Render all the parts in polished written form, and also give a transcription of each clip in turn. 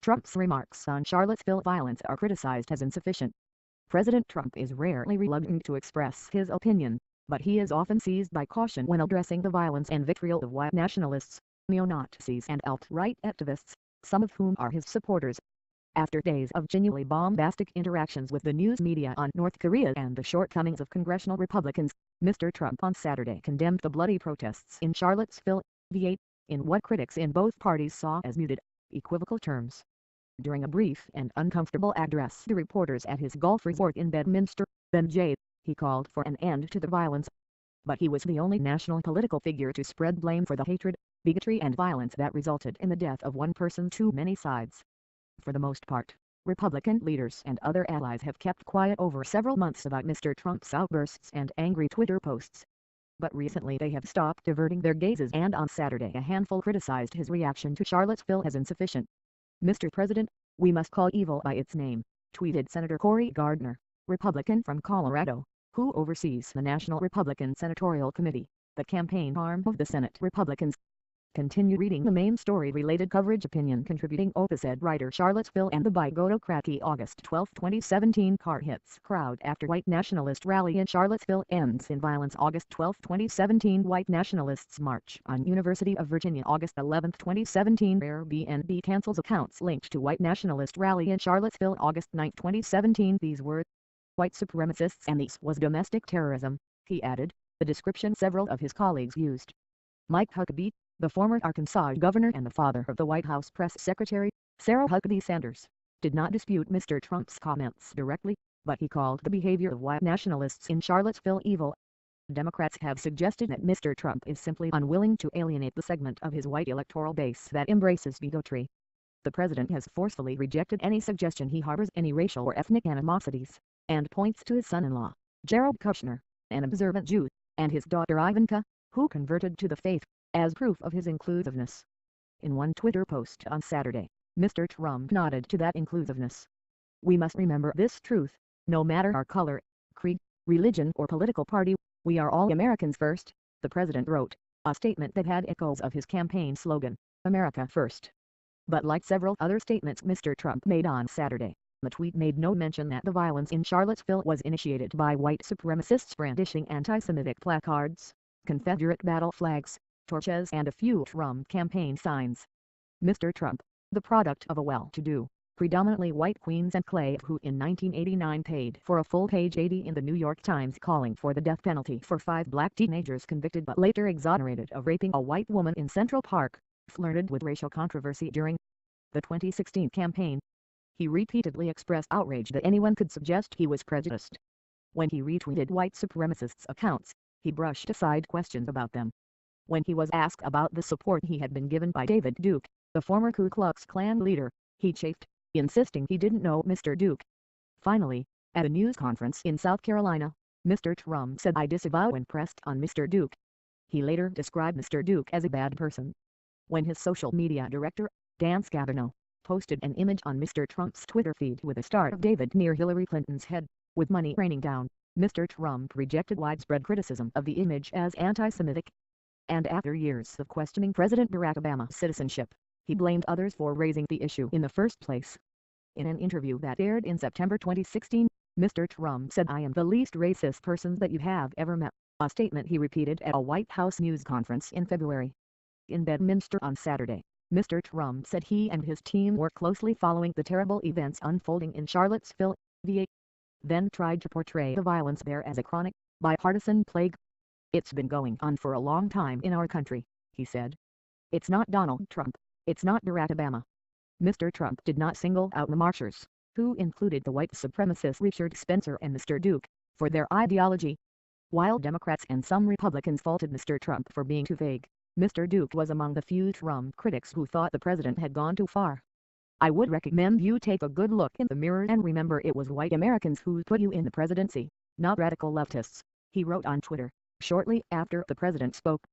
Trump's remarks on Charlottesville violence are criticized as insufficient. President Trump is rarely reluctant to express his opinion, but he is often seized by caution when addressing the violence and vitriol of white nationalists, neo-Nazis and alt-right activists, some of whom are his supporters. After days of genuinely bombastic interactions with the news media on North Korea and the shortcomings of congressional Republicans, Mr. Trump on Saturday condemned the bloody protests in Charlottesville, VA, in what critics in both parties saw as muted, equivocal terms. During a brief and uncomfortable address to reporters at his golf resort in Bedminster, BJ, he called for an end to the violence. But he was the only national political figure to spread blame for the hatred, bigotry and violence that resulted in the death of one person too many sides. For the most part, Republican leaders and other allies have kept quiet over several months about Mr. Trump's outbursts and angry Twitter posts. But recently they have stopped diverting their gazes, and on Saturday a handful criticized his reaction to Charlottesville as insufficient. "Mr. President, we must call evil by its name," tweeted Senator Cory Gardner, Republican from Colorado, who oversees the National Republican Senatorial Committee, the campaign arm of the Senate Republicans. Continue reading the main story. Related coverage. Opinion contributing opus-ed writer. Charlottesville and the bigotry. August 12, 2017. Car hits crowd after white nationalist rally in Charlottesville ends in violence. August 12, 2017. White nationalists march on University of Virginia. August 11, 2017. Airbnb cancels accounts linked to white nationalist rally in Charlottesville. August 9, 2017. These were white supremacists and this was domestic terrorism, he added, the description several of his colleagues used. Mike Huckabee, the former Arkansas governor and the father of the White House press secretary, Sarah Huckabee Sanders, did not dispute Mr. Trump's comments directly, but he called the behavior of white nationalists in Charlottesville evil. Democrats have suggested that Mr. Trump is simply unwilling to alienate the segment of his white electoral base that embraces bigotry. The president has forcefully rejected any suggestion he harbors any racial or ethnic animosities, and points to his son-in-law, Jared Kushner, an observant Jew, and his daughter Ivanka, who converted to the faith, as proof of his inclusiveness. In one Twitter post on Saturday, Mr. Trump nodded to that inclusiveness. "We must remember this truth, no matter our color, creed, religion or political party, we are all Americans first," the president wrote, a statement that had echoes of his campaign slogan, "America First." But like several other statements Mr. Trump made on Saturday, the tweet made no mention that the violence in Charlottesville was initiated by white supremacists brandishing anti-Semitic placards, Confederate battle flags, torches and a few Trump campaign signs. Mr. Trump, the product of a well-to-do, predominantly white Queens enclave who in 1989 paid for a full-page ad in the New York Times calling for the death penalty for 5 black teenagers convicted but later exonerated of raping a white woman in Central Park, flirted with racial controversy during the 2016 campaign. He repeatedly expressed outrage that anyone could suggest he was prejudiced. When he retweeted white supremacists' accounts, he brushed aside questions about them. When he was asked about the support he had been given by David Duke, the former Ku Klux Klan leader, he chafed, insisting he didn't know Mr. Duke. Finally, at a news conference in South Carolina, Mr. Trump said, "I disavow," when pressed on Mr. Duke. He later described Mr. Duke as a bad person. When his social media director, Dan Scavino, posted an image on Mr. Trump's Twitter feed with a star of David near Hillary Clinton's head, with money raining down, Mr. Trump rejected widespread criticism of the image as anti-Semitic. And after years of questioning President Barack Obama's citizenship, he blamed others for raising the issue in the first place. In an interview that aired in September 2016, Mr. Trump said, "I am the least racist person that you have ever met," a statement he repeated at a White House news conference in February. In Bedminster on Saturday, Mr. Trump said he and his team were closely following the terrible events unfolding in Charlottesville, VA, then tried to portray the violence there as a chronic, bipartisan plague. "It's been going on for a long time in our country," he said. "It's not Donald Trump, it's not Barack Obama." Mr. Trump did not single out the marchers, who included the white supremacist Richard Spencer and Mr. Duke, for their ideology. While Democrats and some Republicans faulted Mr. Trump for being too vague, Mr. Duke was among the few Trump critics who thought the president had gone too far. "I would recommend you take a good look in the mirror and remember it was white Americans who put you in the presidency, not radical leftists," he wrote on Twitter, shortly after the president spoke.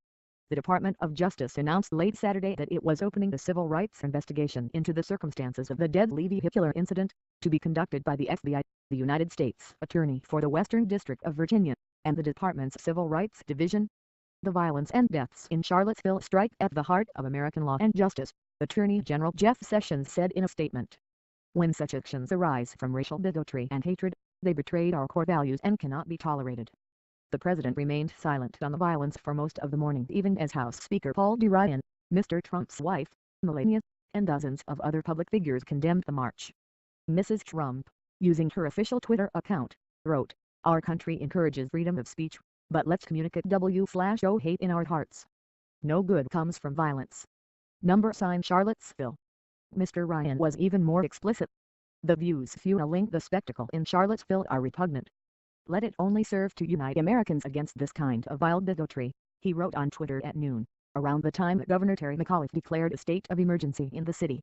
The Department of Justice announced late Saturday that it was opening a civil rights investigation into the circumstances of the deadly vehicular incident, to be conducted by the FBI, the United States Attorney for the Western District of Virginia, and the department's Civil Rights Division. The violence and deaths in Charlottesville strike at the heart of American law and justice, Attorney General Jeff Sessions said in a statement. When such actions arise from racial bigotry and hatred, they betrayed our core values and cannot be tolerated. The president remained silent on the violence for most of the morning, even as House Speaker Paul D. Ryan, Mr. Trump's wife, Melania, and dozens of other public figures condemned the march. Mrs. Trump, using her official Twitter account, wrote, "Our country encourages freedom of speech, but let's communicate w/o hate in our hearts. No good comes from violence. #sign Charlottesville." Mr. Ryan was even more explicit. "The views fueling the spectacle in Charlottesville are repugnant. Let it only serve to unite Americans against this kind of vile bigotry," he wrote on Twitter at noon, around the time Governor Terry McAuliffe declared a state of emergency in the city.